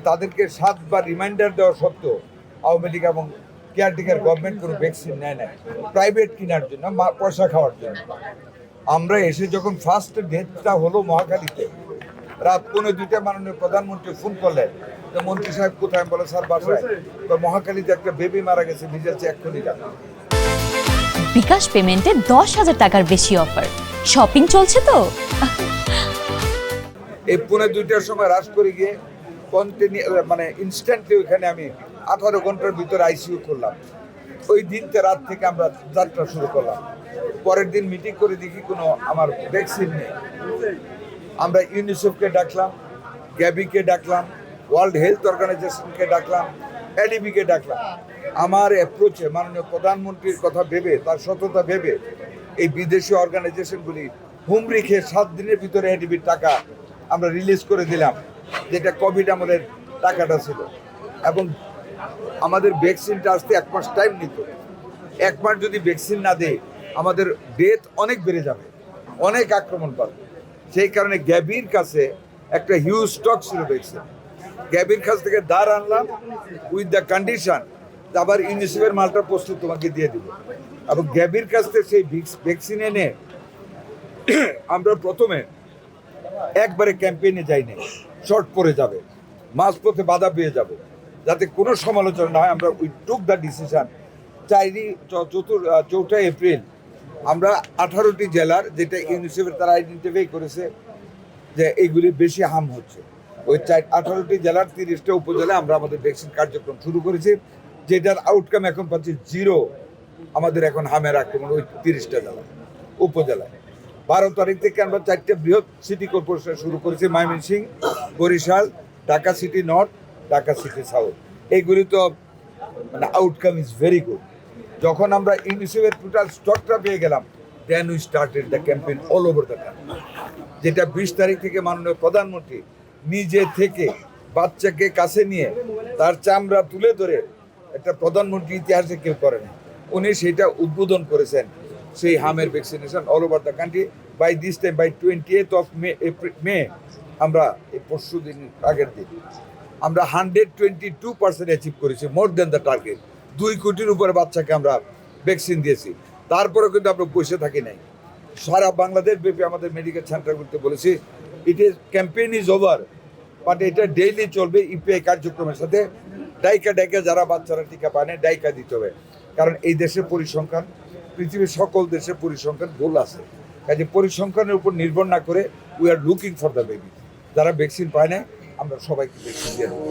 তাদেরকে 7বার রিমাইন্ডার দেওয়া সত্ত্বেও আওয়ামী লীগ এবং কেয়ারটেকার গভর্নমেন্ট কোনো ভ্যাকসিন নেয় না, প্রাইভেট কেনার জন্য, পয়সা খাওয়ার জন্য। আমরা এসে যখন ফার্স্ট ডেথটা হলো মহাখালীতে, রাত 1:45 মাননীয় প্রধানমন্ত্রী ফোন করলেন যে মন্ত্রী সাহেব কোথায়? বলে স্যার বাসায়। তো মহাখালীতে একটা বেবি মারা গেছে, ভিজেছে এক্ষুনি টাকা। বিকাশ পেমেন্টে 10,000 টাকার বেশি অফার, শপিং চলছে তো। এই 1:45টার সময় রাশ করে গিয়ে মানে ইনস্ট্যান্টলি ওইখানে আমি 18 ঘন্টার ভিতরে আইসিইউ করলাম। ওই দিনতে রাত থেকে আমরা যাত্রা শুরু করলাম। পরের দিন মিটিং করে দেখি কোনো আমার ভ্যাকসিন নেই। আমরা ইউনিসেফকে ডাকলাম, গ্যাবিকে ডাকলাম, ওয়ার্ল্ড হেলথ অর্গানাইজেশনকে ডাকলাম, এডিবিকে ডাকলাম। আমার অ্যাপ্রোচে মাননীয় প্রধানমন্ত্রীর কথা ভেবে, তার সততা ভেবে এই বিদেশি অর্গানাইজেশনগুলি হুমড়ি খেয়ে 7 দিনের ভিতরে এডিবির টাকা আমরা রিলিজ করে দিলাম, যেটা কোভিড আমলের টাকাটা ছিল। এবং আমাদের ভ্যাকসিনটা আসতে 1 মাস টাইম নিত। 1 মাস যদি ভ্যাকসিন না দেয় আমাদের ডেথ অনেক বেড়ে যাবে, অনেক আক্রমণ পাবে। সেই কারণে গ্যাবির কাছে একটা হিউজ স্টক ছিল ভ্যাকসিন। গ্যাবির কাছ থেকে ধার আনলাম উইথ দ্য কন্ডিশন আবার ইউনিসেফের মালটা প্রস্তুত তোমাকে দিয়ে দিব। এবং গ্যাবির কাছ থেকে সেই ভ্যাকসিন এনে আমরা প্রথমে একবারে ক্যাম্পেইনে যাই নাই, শর্ট পড়ে যাবে, মাঝপথে বাধা পেয়ে যাবে, যাতে কোনো সমালোচনা না হয়। আমরা we took the decision 4 April আমরা 18টি জেলার, যেটা ইউনিসেফের তারা আইডেন্টিফাই করেছে যে এইগুলি বেশি হার্ম হচ্ছে, ওই 18টি জেলার 30টা উপজেলায় আমরা আমাদের ভ্যাকসিন কার্যক্রম শুরু করেছি, যেটার আউটকাম এখন পাচ্ছি 0। আমাদের এখন হামের আক্রমণ ওই 30টা জেলা উপজেলায়। 12 তারিখ থেকে আমরা 4টে বৃহৎ সিটি কর্পোরেশন শুরু করেছি, Mymensingh, Barishal, Dhaka city north, Dhaka city south. এইগুলি তো মানে আউটকাম ইজ ভেরি গুড। যখন আমরা ইউনিসেফের টোটাল স্টকটা পেয়ে গেলাম, then we started the campaign all over the country, যেটা 20 তারিখ থেকে মাননীয় প্রধানমন্ত্রী নিজে থেকে বাচ্চাকে কাছে নিয়ে তার চামড়া তুলে ধরে, একটা প্রধানমন্ত্রী ইতিহাসে কেউ করেন, উনি সেটা উদ্বোধন করেছেন, সেই হামের vaccination all over the country. By this time, by 28th of May আমরা এই পরশু দিন আগের দিন আমরা 122% অ্যাচিভ করেছি, মোর দেন দ্য টার্গেট। 2 কোটির উপরে বাচ্চাকে আমরা ভ্যাকসিন দিয়েছি। তারপরেও কিন্তু আমরা বসে থাকি নাই। সারা বাংলাদেশ ব্যাপী আমাদের মেডিকেল সেন্টারগুলোতে বলেছি ক্যাম্পেইন ইজ ওভার, বাট এটা ডেইলি চলবে ইপিআই কার্যক্রমের সাথে। ডাইকা যারা বাচ্চারা টিকা পায় না, ডাইকা দিতে হবে। কারণ এই দেশের পরিসংখ্যান, পৃথিবীর সকল দেশের পরিসংখ্যান ভুল আছে। কাজে পরিসংখ্যানের উপর নির্ভর না করে we are looking for the baby. যারা ভ্যাকসিন পায় না আমরা সবাইকে ভ্যাকসিন দিয়ে দেবো।